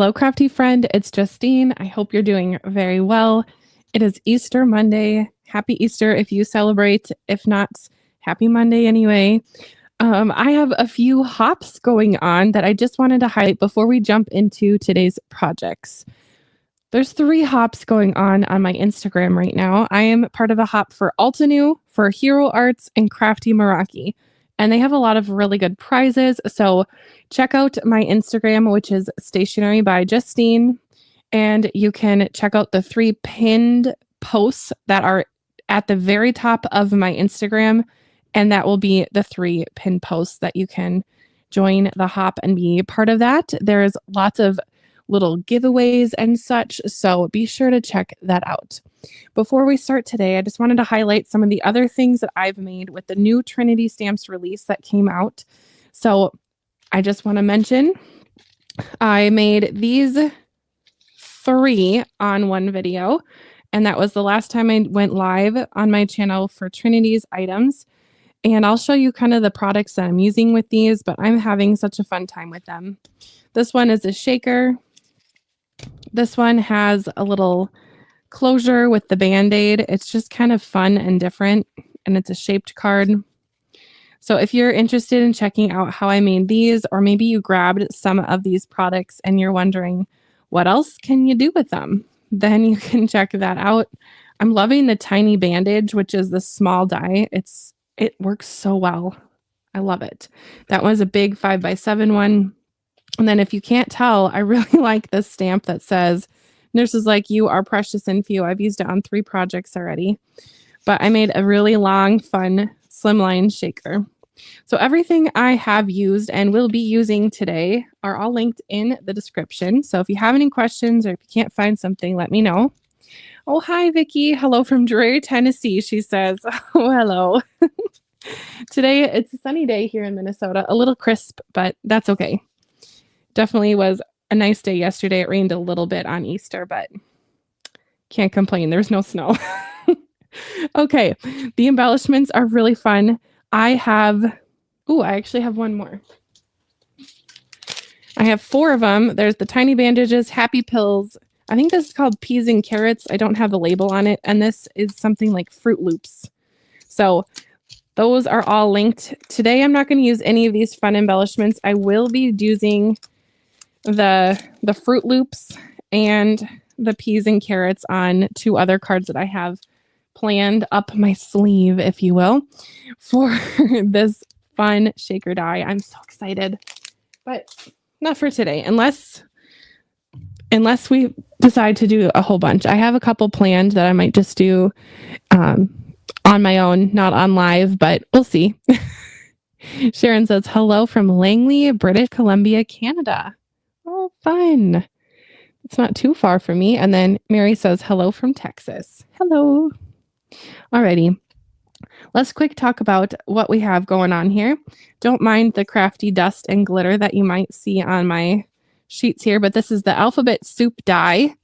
Hello, crafty friend. It's Justine. I hope you're doing very well. It is Easter Monday. Happy Easter if you celebrate. If not, happy Monday anyway. I have a few hops going on that I just wanted to highlight before we jump into today's projects. There's 3 hops going on my Instagram right now. I am part of a hop for Altenew, for Hero Arts, and Crafty Meraki. And they have a lot of really good prizes. So check out my Instagram, which is Stationery by Justine. And you can check out the 3 pinned posts that are at the very top of my Instagram. And that will be the 3 pinned posts that you can join the hop and be part of that. There's lots of little giveaways and such. So be sure to check that out. Before we start today, I just wanted to highlight some of the other things that I've made with the new Trinity Stamps release that came out. So I just want to mention I made these 3 on one video, and that was the last time I went live on my channel for Trinity's items. And I'll show you kind of the products that I'm using with these, but I'm having such a fun time with them. This one is a shaker. This one has a little closure with the Band-Aid. It's just kind of fun and different, and it's a shaped card. So if you're interested in checking out how I made these, or maybe you grabbed some of these products and you're wondering what else can you do with them, then you can check that out. I'm loving the tiny bandage, which is the small die. It works so well. I love it. That was a big 5x7 one. And then if you can't tell, I really like this stamp that says, "Nurses like you are precious and few." I've used it on 3 projects already. But I made a really long, fun slimline shaker. So everything I have used and will be using today are all linked in the description. So if you have any questions or if you can't find something, let me know. Oh, hi, Vicki. Hello from Drury, Tennessee, she says. Oh, hello. Today, it's a sunny day here in Minnesota. A little crisp, but that's okay. Definitely was a nice day yesterday. It rained a little bit on Easter, but can't complain. There's no snow. Okay, the embellishments are really fun. I actually have one more. I have 4 of them. There's the tiny bandages, happy pills. I think this is called peas and carrots. I don't have the label on it. And this is something like Fruit Loops. So those are all linked. Today, I'm not going to use any of these fun embellishments. I will be using the Fruit Loops and the peas and carrots on 2 other cards that I have planned up my sleeve, if you will, for this fun shaker die. I'm so excited, but not for today, unless we decide to do a whole bunch. I have a couple planned that I might just do on my own, not on live, but we'll see. Sharon says, hello from Langley, British Columbia, Canada. Oh, fun. It's not too far from me. And then Mary says, hello from Texas. Hello. Alrighty. Let's quick talk about what we have going on here. Don't mind the crafty dust and glitter that you might see on my sheets here, but this is the alphabet soup die.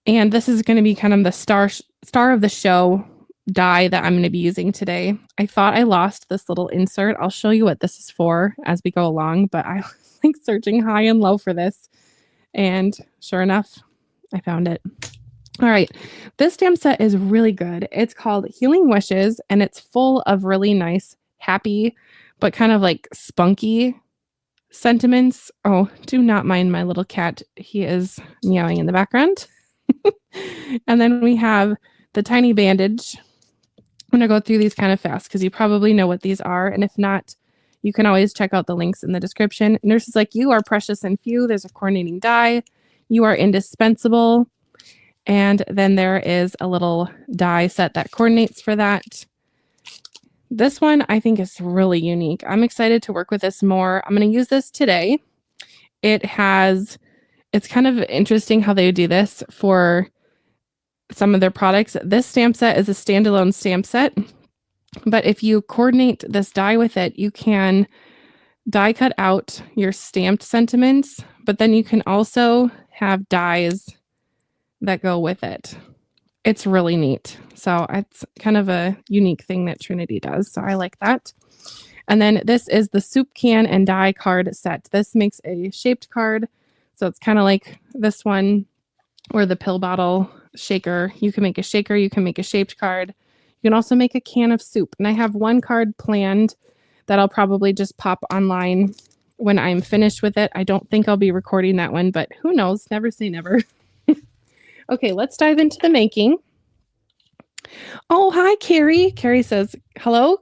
And this is going to be kind of the star of the show die that I'm going to be using today. I thought I lost this little insert. I'll show you what this is for as we go along, but I was like searching high and low for this. And sure enough, I found it. All right, this stamp set is really good. It's called Healing Wishes, and it's full of really nice, happy, but kind of like spunky sentiments. Oh, do not mind my little cat. He is meowing in the background. And then we have the tiny bandage. I'm going to go through these kind of fast because you probably know what these are. And if not, you can always check out the links in the description. Nurses like you are precious and few. There's a coordinating die. You are indispensable. And then there is a little die set that coordinates for that. This one I think is really unique. I'm excited to work with this more. I'm going to use this today. It's kind of interesting how they do this for some of their products. This stamp set is a standalone stamp set, but if you coordinate this die with it, you can die cut out your stamped sentiments, but then you can also have dies that go with it. It's really neat. So it's kind of a unique thing that Trinity does. So I like that. And then this is the soup can and die card set. This makes a shaped card So it's kind of like this one or the pill bottle shaker. You can make a shaker, you can make a shaped card. You can also make a can of soup. And I have one card planned that I'll probably just pop online when I'm finished with it. I don't think I'll be recording that one, but who knows? Never say never. Okay, let's dive into the making. Oh, hi, Carrie. Carrie says, hello.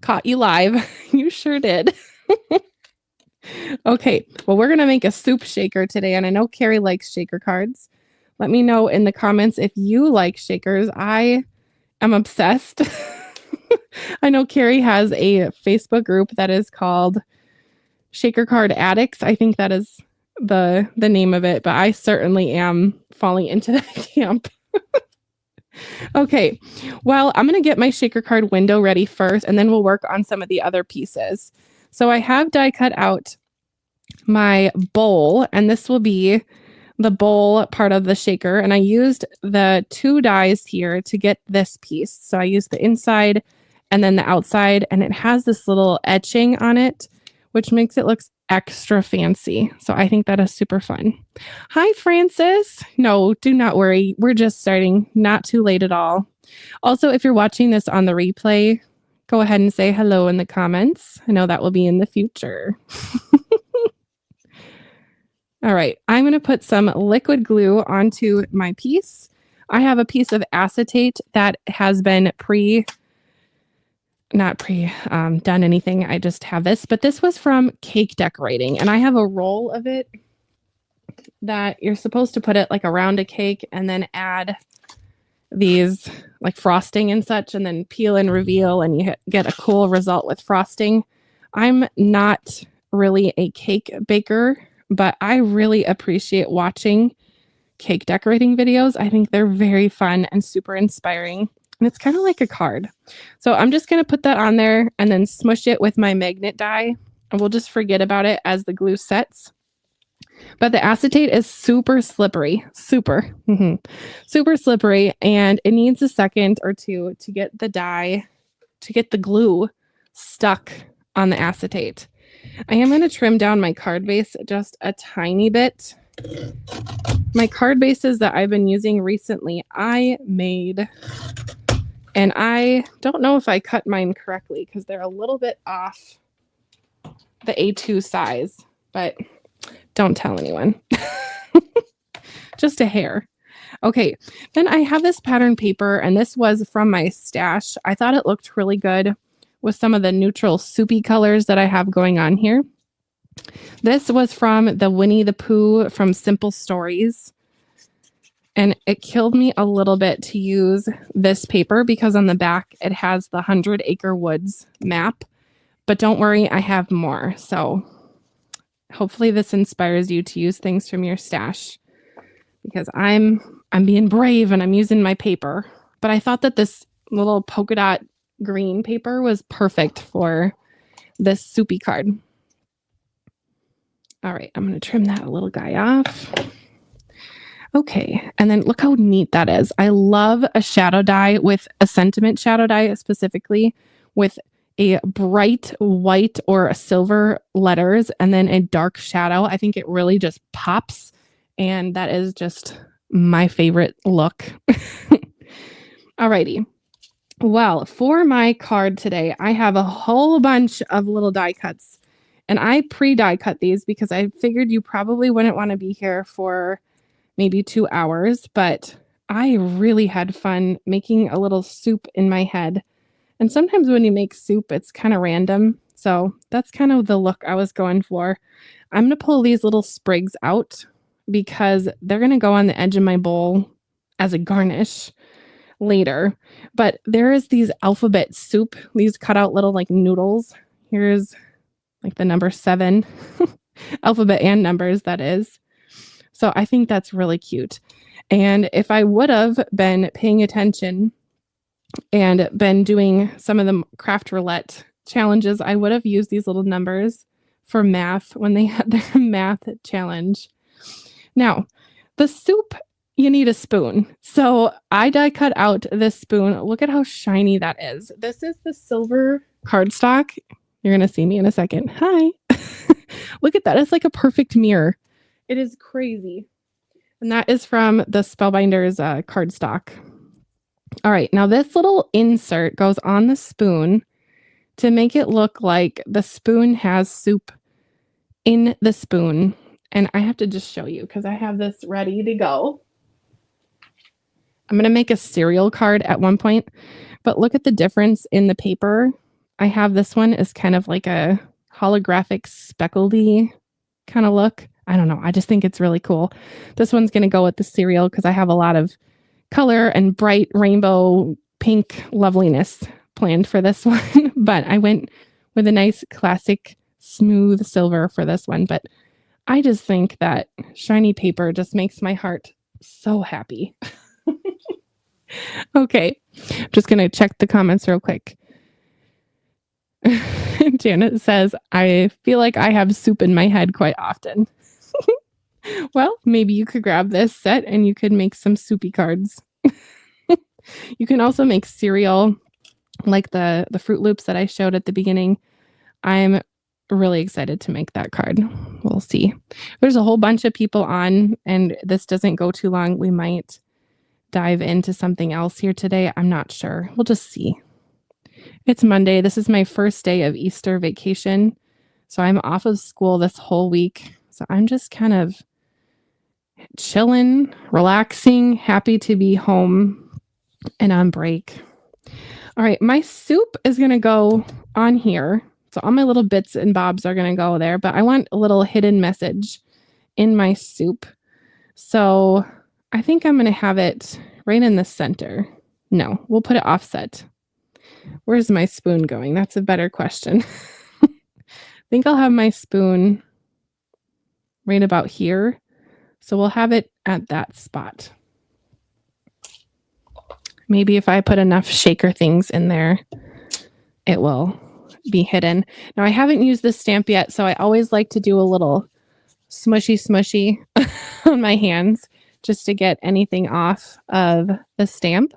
Caught you live. You sure did. Okay, well, we're going to make a soup shaker today, and I know Carrie likes shaker cards. Let me know in the comments if you like shakers. I am obsessed. I know Carrie has a Facebook group that is called Shaker Card Addicts. I think that is the name of it, but I certainly am falling into that camp. Okay, well, I'm going to get my shaker card window ready first, and then we'll work on some of the other pieces. So I have die cut out my bowl, and this will be the bowl part of the shaker. And I used the 2 dies here to get this piece. So I used the inside and then the outside, and it has this little etching on it, which makes it look extra fancy. So I think that is super fun. Hi, Francis. No, do not worry. We're just starting. Not too late at all. Also, if you're watching this on the replay, go ahead and say hello in the comments. I know that will be in the future. All right, I'm going to put some liquid glue onto my piece. I have a piece of acetate that has been done anything. I just have this, but this was from cake decorating, and I have a roll of it that you're supposed to put it like around a cake and then add these like frosting and such, and then peel and reveal, and you get a cool result with frosting. I'm not really a cake baker, but I really appreciate watching cake decorating videos. I think they're very fun and super inspiring. And it's kind of like a card. So I'm just going to put that on there and then smush it with my magnet die. And we'll just forget about it as the glue sets. But the acetate is super slippery, super slippery. And it needs a second or two to get the glue stuck on the acetate. I am going to trim down my card base just a tiny bit. My card bases that I've been using recently, I made, and I don't know if I cut mine correctly because they're a little bit off the A2 size, but don't tell anyone. Just a hair. Okay, then I have this pattern paper, and this was from my stash. I thought it looked really good with some of the neutral soupy colors that I have going on here. This was from the Winnie the Pooh from Simple Stories. And it killed me a little bit to use this paper because on the back it has the 100 Acre Woods map. But don't worry, I have more. So hopefully this inspires you to use things from your stash, because I'm being brave and I'm using my paper. But I thought that this little polka dot green paper was perfect for this soupy card. All right, I'm going to trim that little guy off. Okay, and then look how neat that is. I love a shadow die with a sentiment shadow die, specifically with a bright white or a silver letters and then a dark shadow. I think it really just pops, and that is just my favorite look. Alrighty. Well, for my card today, I have a whole bunch of little die cuts, and I pre-die cut these because I figured you probably wouldn't want to be here for maybe 2 hours, but I really had fun making a little soup in my head. And sometimes when you make soup, it's kind of random. So that's kind of the look I was going for. I'm going to pull these little sprigs out because they're going to go on the edge of my bowl as a garnish later. But there is these alphabet soup, these cut out little like noodles. Here's like the number 7 alphabet and numbers, that is. So I think that's really cute. And if I would have been paying attention and been doing some of the craft roulette challenges, I would have used these little numbers for math when they had their math challenge. Now, the soup, you need a spoon. So I die cut out this spoon. Look at how shiny that is. This is the silver cardstock. You're going to see me in a second. Hi. Look at that. It's like a perfect mirror. It is crazy. And that is from the Spellbinders cardstock. All right, now this little insert goes on the spoon to make it look like the spoon has soup in the spoon. And I have to just show you because I have this ready to go. I'm going to make a cereal card at one point, but look at the difference in the paper. I have this one is kind of like a holographic speckledy kind of look. I don't know. I just think it's really cool. This one's going to go with the cereal because I have a lot of color and bright rainbow pink loveliness planned for this one. But I went with a nice classic smooth silver for this one. But I just think that shiny paper just makes my heart so happy. Okay, just going to check the comments real quick. Janet says, I feel like I have soup in my head quite often. Well, maybe you could grab this set and you could make some soupy cards. You can also make cereal like the Fruit Loops that I showed at the beginning. I'm really excited to make that card. We'll see. There's a whole bunch of people on, and this doesn't go too long. We might dive into something else here today. I'm not sure. We'll just see. It's Monday. This is my first day of Easter vacation. So I'm off of school this whole week. So I'm just kind of chilling, relaxing, happy to be home and on break. All right, my soup is going to go on here. So all my little bits and bobs are going to go there, but I want a little hidden message in my soup. So I think I'm going to have it right in the center. No, we'll put it offset. Where's my spoon going? That's a better question. I think I'll have my spoon right about here. So we'll have it at that spot. Maybe if I put enough shaker things in there, it will be hidden. Now I haven't used this stamp yet, so I always like to do a little smushy on my hands just to get anything off of the stamp.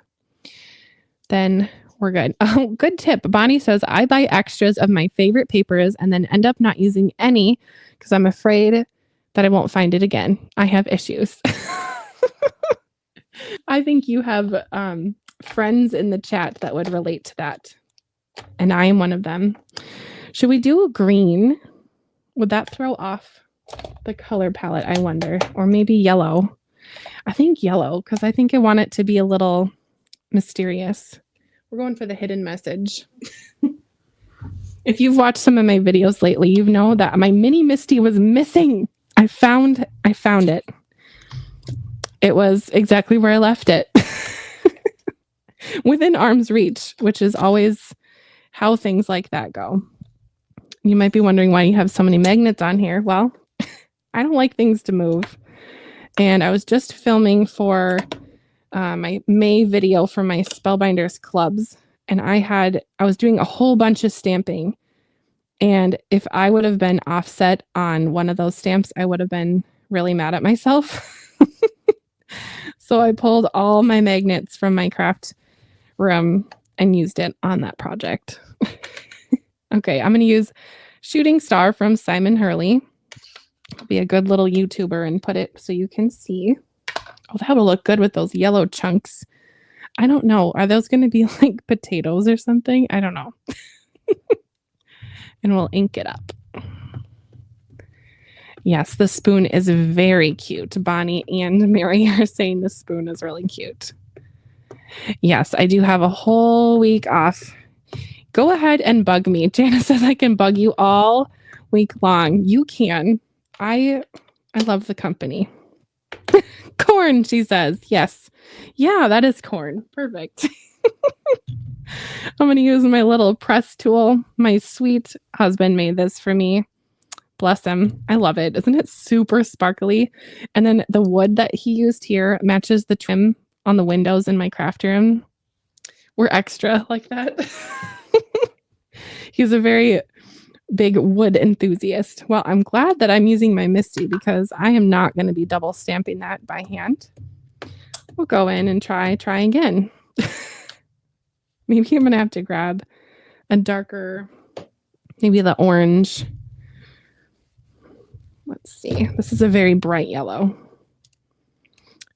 Then we're good. Oh, good tip. Bonnie says, I buy extras of my favorite papers and then end up not using any because I'm afraid that I won't find it again. I have issues. I think you have friends in the chat that would relate to that. And I am one of them. Should we do a green? Would that throw off the color palette, I wonder? Or maybe yellow? I think yellow, because I think I want it to be a little mysterious. We're going for the hidden message. If you've watched some of my videos lately, you know that my mini Misty was missing. I found it. It was exactly where I left it. Within arm's reach, which is always how things like that go. You might be wondering why you have so many magnets on here. Well, I don't like things to move. And I was just filming for my May video for my Spellbinders clubs. And I was doing a whole bunch of stamping. And if I would have been offset on one of those stamps, I would have been really mad at myself. So I pulled all my magnets from my craft room and used it on that project. Okay, I'm going to use Shooting Star from Simon Hurley. I'll be a good little YouTuber and put it so you can see. Oh, that will look good with those yellow chunks. I don't know. Are those going to be like potatoes or something? I don't know. And we'll ink it up. Yes, the spoon is very cute. Bonnie and Mary are saying the spoon is really cute. Yes, I do have a whole week off. Go ahead and bug me. Janice says I can bug you all week long. You can. I love the company. Corn, she says. Yes. Yeah, that is corn. Perfect. I'm going to use my little press tool. My sweet husband made this for me. Bless him. I love it. Isn't it super sparkly? And then the wood that he used here matches the trim on the windows in my craft room. We're extra like that. He's a very big wood enthusiast. Well, I'm glad that I'm using my Misty because I am not going to be double stamping that by hand. We'll go in and try again. Maybe I'm going to have to grab a darker, maybe the orange. Let's see. This is a very bright yellow.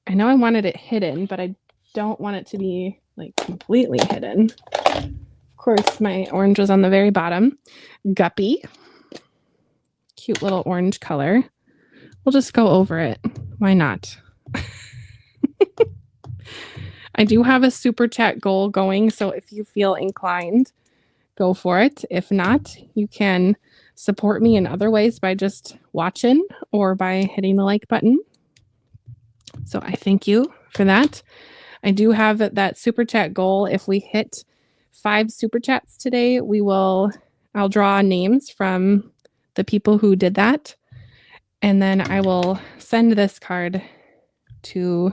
I know I wanted it hidden, but I don't want it to be like completely hidden. Of course, my orange was on the very bottom. Guppy. Cute little orange color. We'll just go over it. Why not? I do have a super chat goal going, so if you feel inclined, go for it. If not, you can support me in other ways by just watching or by hitting the like button. So I thank you for that. I do have that super chat goal. If we hit 5 super chats today, I'll draw names from the people who did that. And then I will send this card to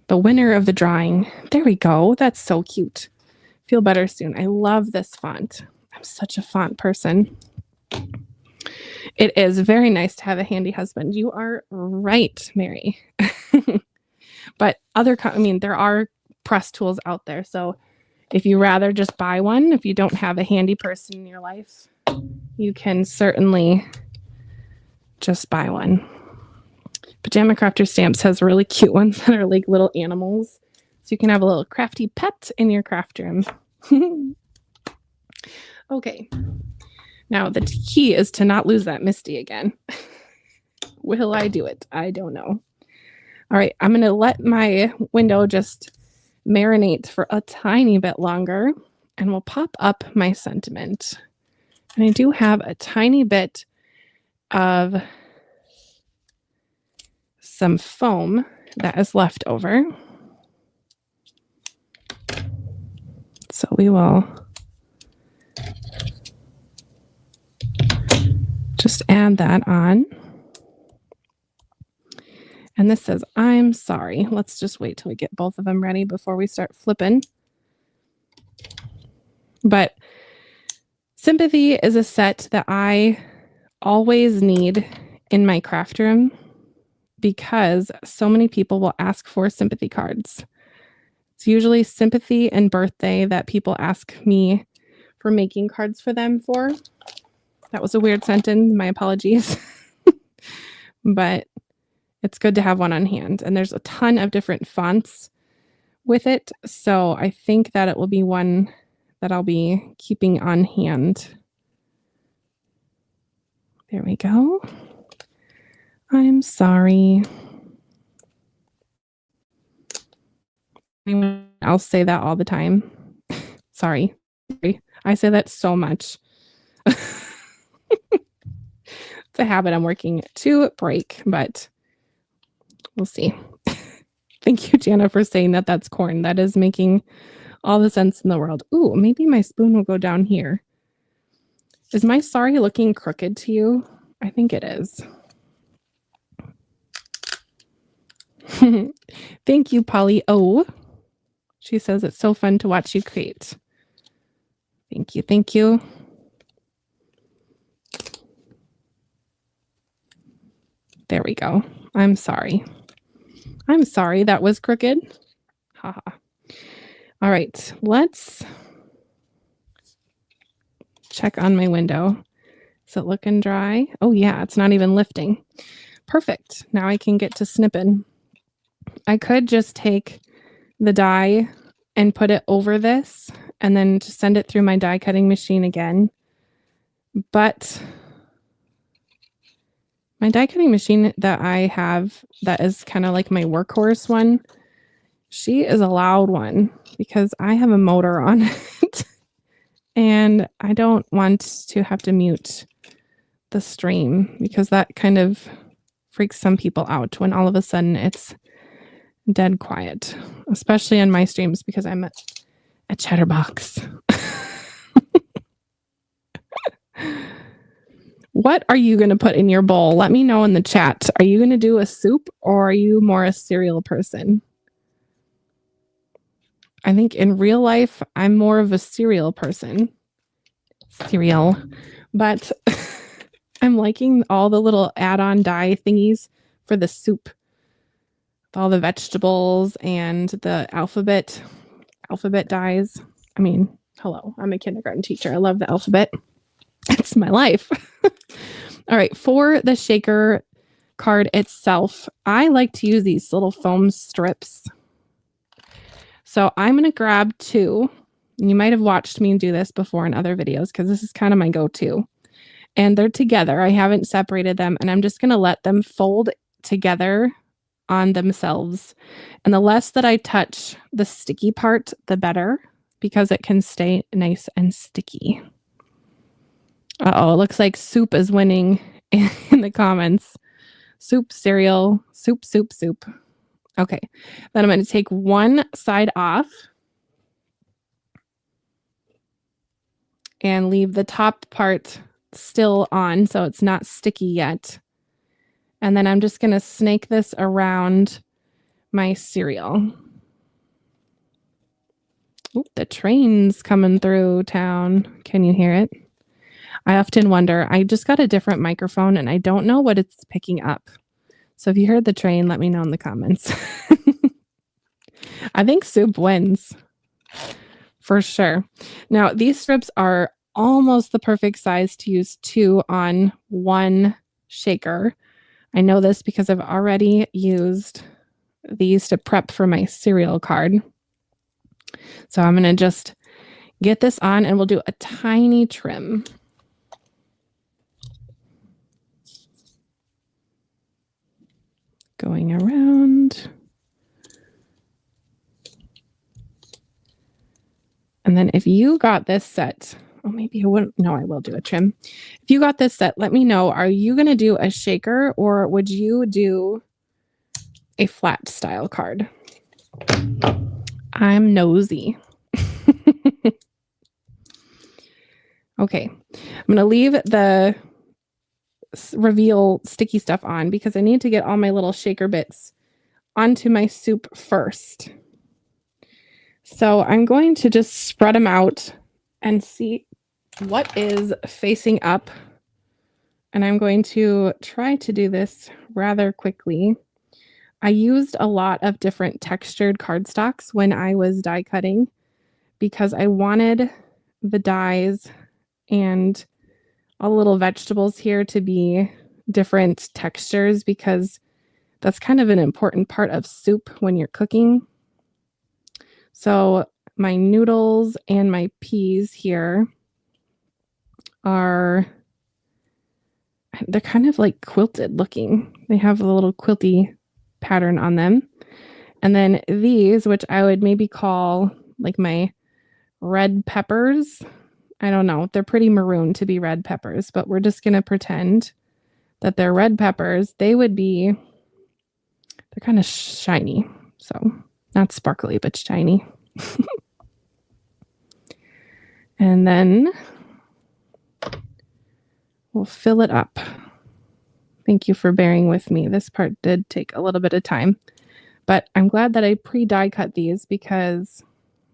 the winner of the drawing. There we go. That's so cute. Feel better soon. I love this font. I'm such a font person. It is very nice to have a handy husband. You are right, Mary. But there are press tools out there. So if you rather just buy one, if you don't have a handy person in your life, you can certainly just buy one. Pajama Crafter Stamps has really cute ones that are like little animals. So you can have a little crafty pet in your craft room. Okay. Now the key is to not lose that Misty again. Will I do it? I don't know. All right. I'm going to let my window just marinate for a tiny bit longer, and we'll pop up my sentiment. And I do have a tiny bit of some foam that is left over. So we will just add that on. And this says, I'm sorry. Let's just wait till we get both of them ready before we start flipping. But sympathy is a set that I always need in my craft room because so many people will ask for sympathy cards. It's usually sympathy and birthday that people ask me for making cards for them for. That was a weird sentence. My apologies. But it's good to have one on hand. And there's a ton of different fonts with it. So I think that it will be one that I'll be keeping on hand. There we go. I'm sorry. I'll say that all the time. Sorry. I say that so much. It's a habit I'm working to break, but we'll see. Thank you, Jana, for saying that that's corn. That is making all the sense in the world. Ooh, maybe my spoon will go down here. Is my sorry looking crooked to you? I think it is. Thank you, Polly. Oh, she says it's so fun to watch you create. Thank you. Thank you. There we go. I'm sorry. I'm sorry that was crooked. Haha. All right, let's check on my window. Is it looking dry? Oh yeah, it's not even lifting. Perfect. Now I can get to snipping. I could just take the die and put it over this and then just send it through my die cutting machine again. But my die cutting machine that I have, that is kind of like my workhorse one, she is a loud one because I have a motor on it. And I don't want to have to mute the stream because that kind of freaks some people out when all of a sudden it's dead quiet, especially on my streams because I'm a chatterbox. What are you going to put in your bowl? Let me know in the chat. Are you going to do a soup or are you more a cereal person? I think in real life, I'm more of a cereal person. Cereal. But I'm liking all the little add-on dye thingies for the soup. With all the vegetables and the alphabet dyes. I mean, hello, I'm a kindergarten teacher. I love the alphabet. It's my life. All right, for the shaker card itself, I like to use these little foam strips. So I'm going to grab 2. And you might have watched me do this before in other videos because this is kind of my go-to. And they're together. I haven't separated them, and I'm just going to let them fold together on themselves. And the less that I touch the sticky part, the better, because it can stay nice and sticky. Uh-oh, it looks like soup is winning in the comments. Soup, cereal, soup, soup, soup. Okay, then I'm going to take one side off and leave the top part still on so it's not sticky yet. And then I'm just going to snake this around my cereal. Ooh, the train's coming through town. Can you hear it? I often wonder, I just got a different microphone and I don't know what it's picking up. So if you heard the train, let me know in the comments. I think soup wins for sure. Now, these strips are almost the perfect size to use 2 on one shaker. I know this because I've already used these to prep for my cereal card. So I'm going to just get this on and we'll do a tiny trim. Going around. And then if you got this set, oh, maybe I wouldn't. No, I will do a trim. If you got this set, let me know. Are you going to do a shaker or would you do a flat style card? I'm nosy. Okay, I'm going to leave the reveal sticky stuff on because I need to get all my little shaker bits onto my soup first. So I'm going to just spread them out and see what is facing up. And I'm going to try to do this rather quickly. I used a lot of different textured cardstocks when I was die cutting because I wanted the dies and all the little vegetables here to be different textures because that's kind of an important part of soup when you're cooking. So my noodles and my peas here they're kind of like quilted looking. They have a little quilty pattern on them. And then these, which I would maybe call like my red peppers. I don't know. They're pretty maroon to be red peppers, but we're just going to pretend that they're red peppers. They're kind of shiny. So not sparkly, but shiny. And then we'll fill it up. Thank you for bearing with me. This part did take a little bit of time, but I'm glad that I pre-die cut these because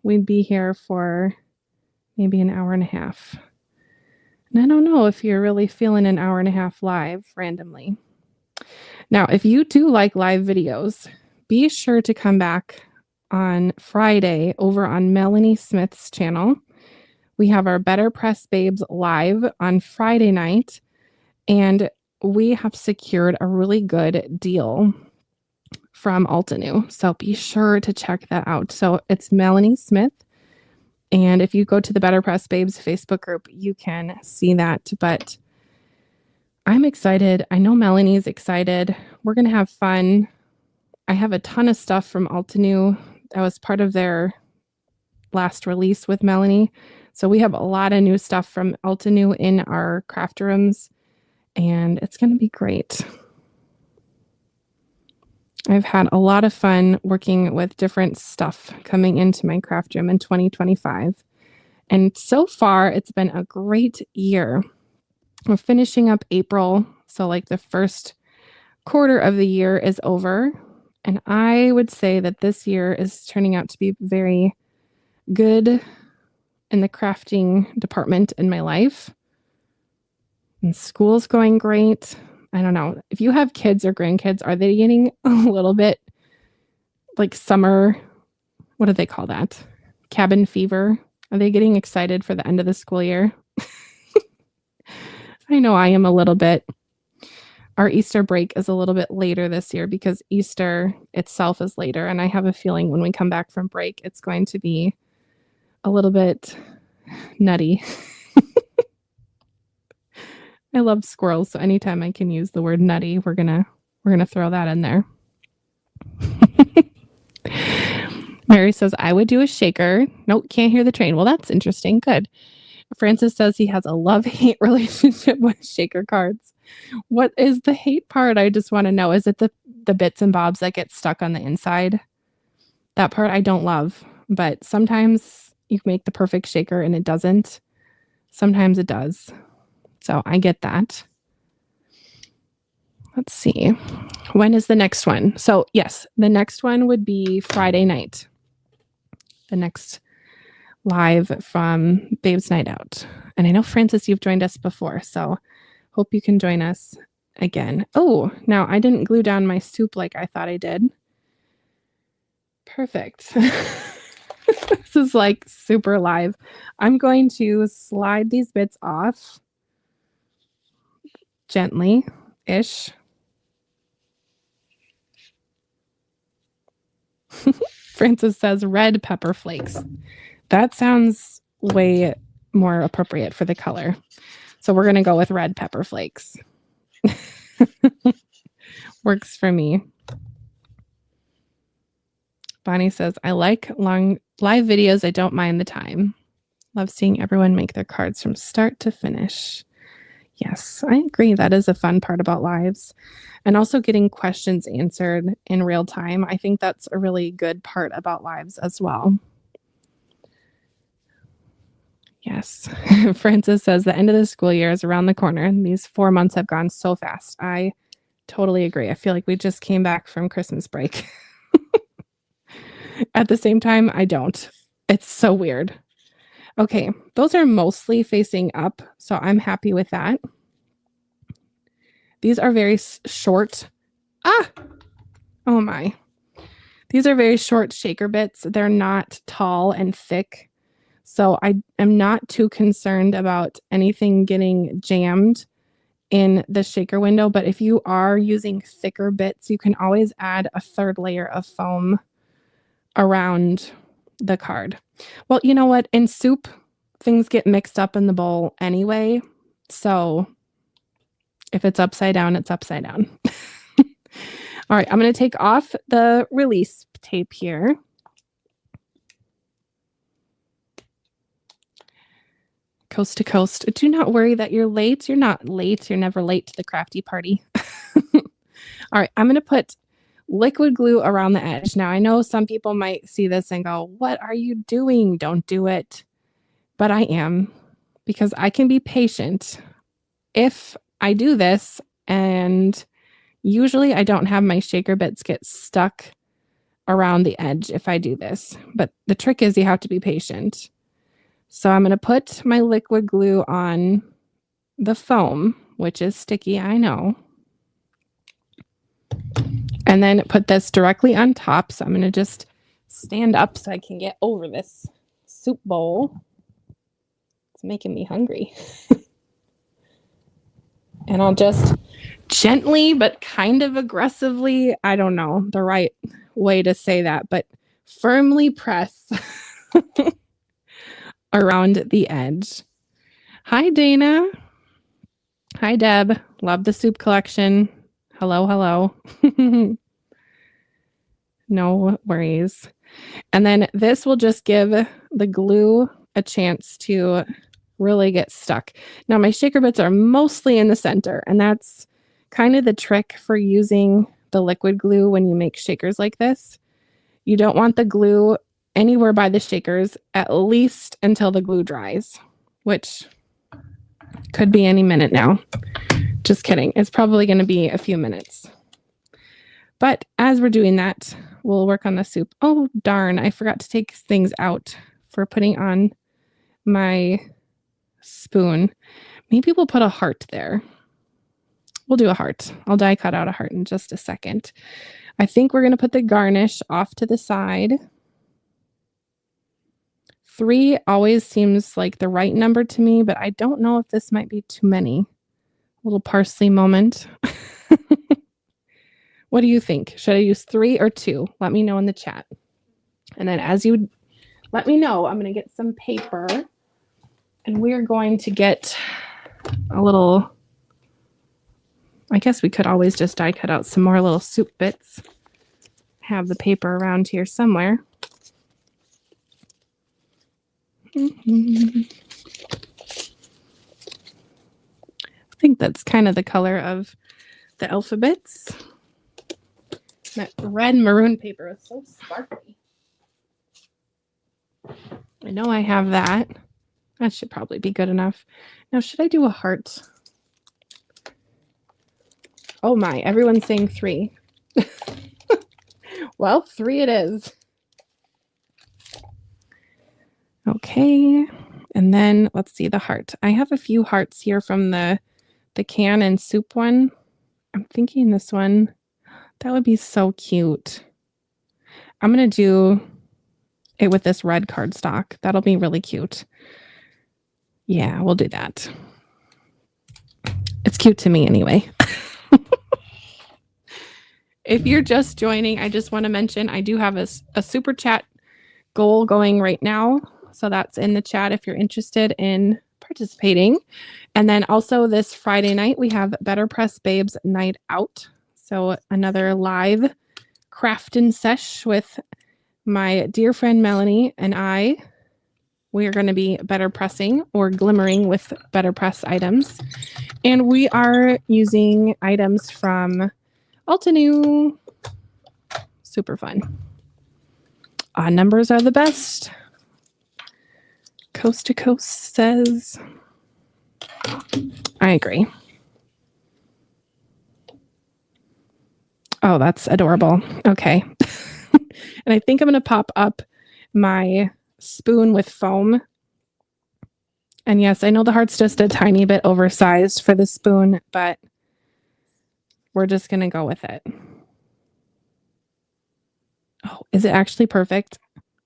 we'd be here for maybe an hour and a half. And I don't know if you're really feeling an hour and a half live randomly. Now, if you do like live videos, be sure to come back on Friday over on Melanie Smith's channel. We have our Better Press Babes live on Friday night, and we have secured a really good deal from Altenew. So be sure to check that out. So it's Melanie Smith. And if you go to the Better Press Babes Facebook group, you can see that. But I'm excited. I know Melanie's excited. We're going to have fun. I have a ton of stuff from Altenew. That was part of their last release with Melanie. So we have a lot of new stuff from Altenew in our craft rooms, and it's going to be great. I've had a lot of fun working with different stuff coming into my craft room in 2025. And so far, it's been a great year. We're finishing up April, so like the first quarter of the year is over. And I would say that this year is turning out to be very good in the crafting department in my life. And school's going great. I don't know. If you have kids or grandkids, are they getting a little bit like summer? What do they call that? Cabin fever? Are they getting excited for the end of the school year? I know I am a little bit. Our Easter break is a little bit later this year because Easter itself is later. And I have a feeling when we come back from break, it's going to be a little bit nutty. I love squirrels, so anytime I can use the word nutty, we're gonna throw that in there. Mary says, I would do a shaker. Nope, can't hear the train. Well, that's interesting. Good. Francis says he has a love-hate relationship with shaker cards. What is the hate part? I just want to know. Is it the bits and bobs that get stuck on the inside? That part I don't love, but sometimes you make the perfect shaker and it doesn't. Sometimes it does. So I get that. Let's see. When is the next one? So yes, the next one would be Friday night. The next live from Babe's Night Out. And I know, Francis, you've joined us before, so hope you can join us again. Oh, now I didn't glue down my soup like I thought I did. Perfect. This is like super live. I'm going to slide these bits off gently-ish. Francis says red pepper flakes. That sounds way more appropriate for the color. So we're going to go with red pepper flakes. Works for me. Bonnie says, I like long live videos. I don't mind the time. Love seeing everyone make their cards from start to finish. Yes, I agree. That is a fun part about lives. And also getting questions answered in real time. I think that's a really good part about lives as well. Yes. Francis says the end of the school year is around the corner. And these 4 months have gone so fast. I totally agree. I feel like we just came back from Christmas break. At the same time, I don't. It's so weird. Okay, those are mostly facing up, so I'm happy with that. These are very short. Oh my. These are very short shaker bits. They're not tall and thick. So I am not too concerned about anything getting jammed in the shaker window. But if you are using thicker bits, you can always add a third layer of foam around the card. Well, you know what? In soup, things get mixed up in the bowl anyway. So if it's upside down, it's upside down. All right, I'm going to take off the release tape here. Coast to coast. Do not worry that you're late. You're not late. You're never late to the crafty party. All right, I'm going to put liquid glue around the edge. Now, I know some people might see this and go, what are you doing? Don't do it. But I am, because I can be patient. If I do this, and usually I don't have my shaker bits get stuck around the edge if I do this. But the trick is you have to be patient. So I'm going to put my liquid glue on the foam, which is sticky, I know. And then put this directly on top. So I'm going to just stand up so I can get over this soup bowl. It's making me hungry. And I'll just gently, but kind of aggressively, I don't know the right way to say that, but firmly press around the edge. Hi, Dana. Hi, Deb. Love the soup collection. Hello, hello. No worries. And then this will just give the glue a chance to really get stuck. Now, my shaker bits are mostly in the center, and that's kind of the trick for using the liquid glue when you make shakers like this. You don't want the glue anywhere by the shakers, at least until the glue dries, which could be any minute now. Just kidding. It's probably going to be a few minutes. But as we're doing that, we'll work on the soup. Oh, darn. I forgot to take things out for putting on my spoon. Maybe we'll put a heart there. We'll do a heart. I'll die cut out a heart in just a second. I think we're going to put the garnish off to the side. 3 always seems like the right number to me, but I don't know if this might be too many. little parsley moment. What do you think? Should I use 3 or 2? Let me know in the chat. And then as you let me know, I'm going to get some paper and we're going to get a little, I guess we could always just die cut out some more little soup bits. Have the paper around here somewhere. I think that's kind of the color of the alphabets. That red maroon paper is so sparkly. I know I have that. That should probably be good enough. Now, should I do a heart? Oh my, everyone's saying 3. Well, 3 it is. Okay, and then let's see the heart. I have a few hearts here from the can and soup one. I'm thinking this one, that would be so cute. I'm going to do it with this red cardstock. That'll be really cute. Yeah, we'll do that. It's cute to me anyway. If you're just joining, I just want to mention I do have a super chat goal going right now. So that's in the chat if you're interested in participating. And then also this Friday night, we have Better Press Babes Night Out. So another live crafting sesh with my dear friend Melanie and I. We are going to be better pressing or glimmering with better press items. And we are using items from Altenew. Super fun. Odd numbers are the best. Coast to Coast says. I agree. Oh, that's adorable. Okay. And I think I'm going to pop up my spoon with foam. And yes, I know the heart's just a tiny bit oversized for the spoon, but we're just going to go with it. Oh, is it actually perfect?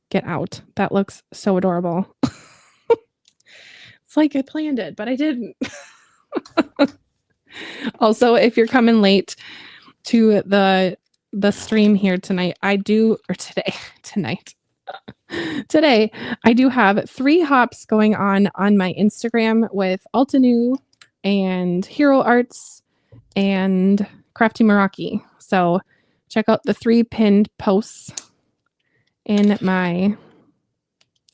Get out. That looks so adorable. It's like I planned it, but I didn't. Also, if you're coming late to the stream here tonight, today, I do have 3 hops going on my Instagram with Altenew and Hero Arts and Crafty Meraki. So check out the 3 pinned posts in my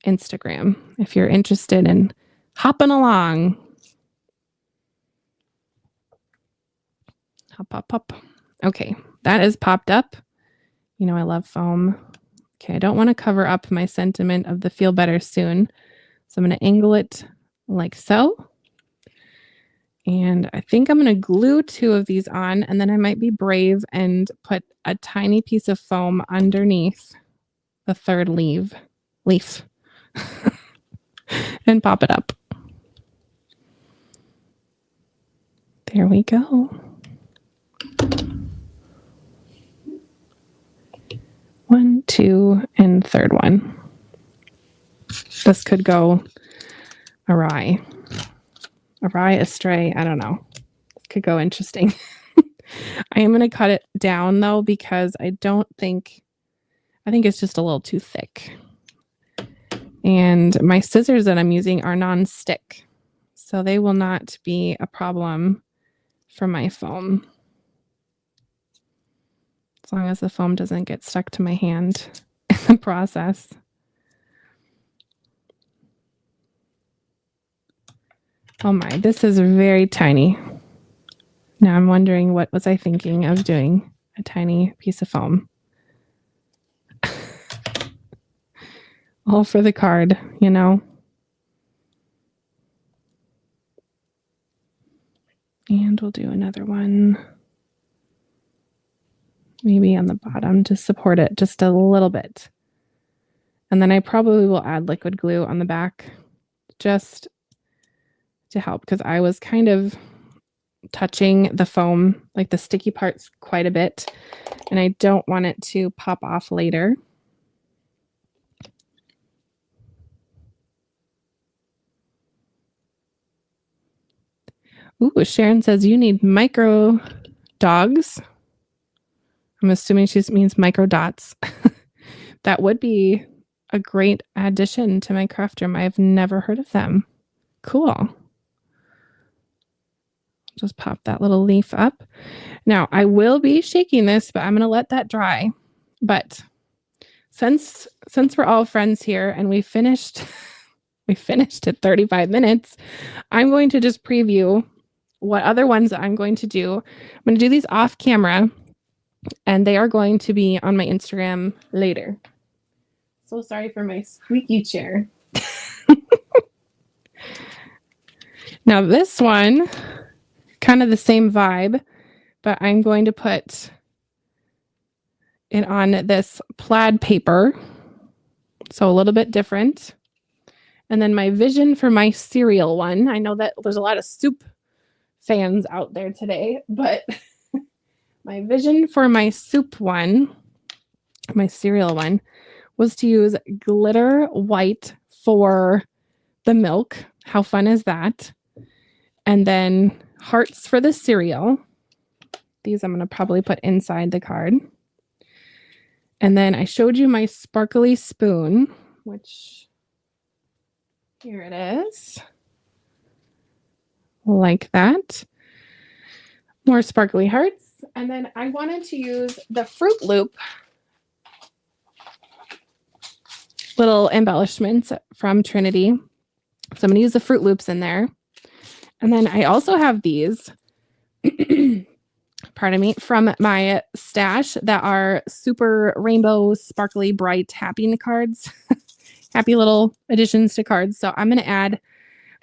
Instagram if you're interested in hopping along. Hop, hop, hop. Okay, that is popped up. You know, I love foam. Okay, I don't want to cover up my sentiment of the feel better soon. So I'm going to angle it like so. And I think I'm going to glue 2 of these on, and then I might be brave and put a tiny piece of foam underneath the 3rd leaf and pop it up. There we go. 1, 2, and 3rd one. This could go awry, astray. I don't know. It could go interesting. I am going to cut it down though, because I think it's just a little too thick. And my scissors that I'm using are non-stick, so they will not be a problem for my foam. As long as the foam doesn't get stuck to my hand in the process. Oh my, this is very tiny. Now I'm wondering, what was I thinking of doing? A tiny piece of foam. All for the card, you know? And we'll do another one. Maybe on the bottom to support it just a little bit. And then I probably will add liquid glue on the back just to help, because I was kind of touching the foam, like the sticky parts, quite a bit, and I don't want it to pop off later. Ooh, Sharon says you need micro dogs. I'm assuming she means micro dots. That would be a great addition to my craft room. I've never heard of them. Cool. Just pop that little leaf up. Now, I will be shaking this, but I'm going to let that dry. But since we're all friends here and we finished at 35 minutes, I'm going to just preview what other ones I'm going to do. I'm going to do these off camera, and they are going to be on my Instagram later. So sorry for my squeaky chair. Now this one, kind of the same vibe, but I'm going to put it on this plaid paper. So a little bit different. And then my vision for my cereal one, I know that there's a lot of soup fans out there today, but my vision for my soup one, my cereal one, was to use glitter white for the milk. How fun is that? And then hearts for the cereal. These I'm going to probably put inside the card. And then I showed you my sparkly spoon, which here it is. Like that. More sparkly hearts. And then I wanted to use the Fruit Loop little embellishments from Trinity. So I'm going to use the Fruit Loops in there. And then I also have these, pardon me, from my stash that are super rainbow, sparkly, bright, happy cards. Happy little additions to cards. So I'm going to add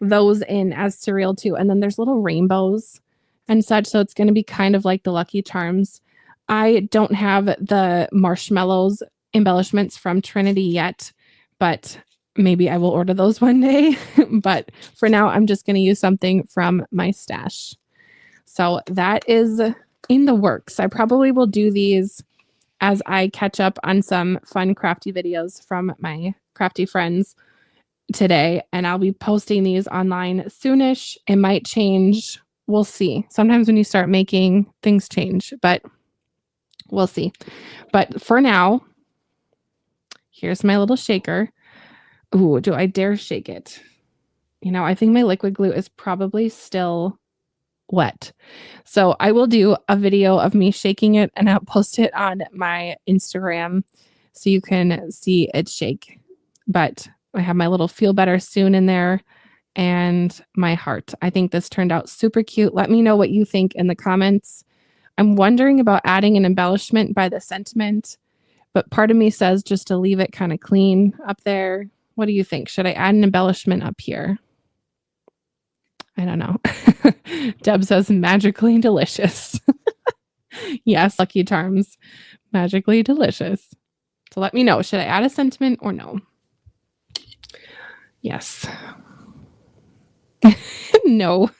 those in as cereal too. And then there's little rainbows and such. So it's going to be kind of like the Lucky Charms. I don't have the marshmallows embellishments from Trinity yet, but maybe I will order those one day. But for now, I'm just going to use something from my stash. So that is in the works. I probably will do these as I catch up on some fun crafty videos from my crafty friends today. And I'll be posting these online soonish. It might change. We'll see. Sometimes when you start making, things change, but we'll see. But for now, here's my little shaker. Ooh, do I dare shake it? You know, I think my liquid glue is probably still wet. So I will do a video of me shaking it and I'll post it on my Instagram so you can see it shake. But I have my little feel better soon in there and my heart. I think this turned out super cute. Let me know what you think in the comments. I'm wondering about adding an embellishment by the sentiment, but part of me says just to leave it kind of clean up there. What do you think? Should I add an embellishment up here? I don't know. Deb says magically delicious. Yes, Lucky Charms, magically delicious. So let me know. Should I add a sentiment or no? Yes. No.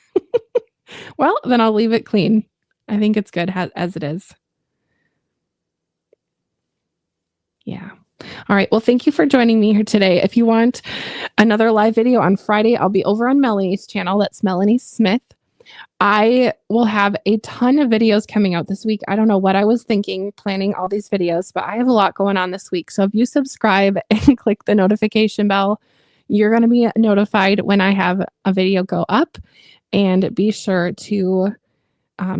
Well, then I'll leave it clean. I think it's good as it is. Yeah. All right. Well, thank you for joining me here today. If you want another live video on Friday, I'll be over on Melanie's channel. That's Melanie Smith. I will have a ton of videos coming out this week. I don't know what I was thinking planning all these videos, but I have a lot going on this week. So if you subscribe and click the notification bell, you're going to be notified when I have a video go up. And be sure to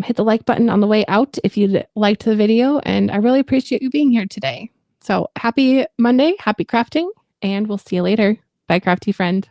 hit the like button on the way out if you liked the video. And I really appreciate you being here today. So happy Monday, happy crafting, and we'll see you later. Bye, crafty friend.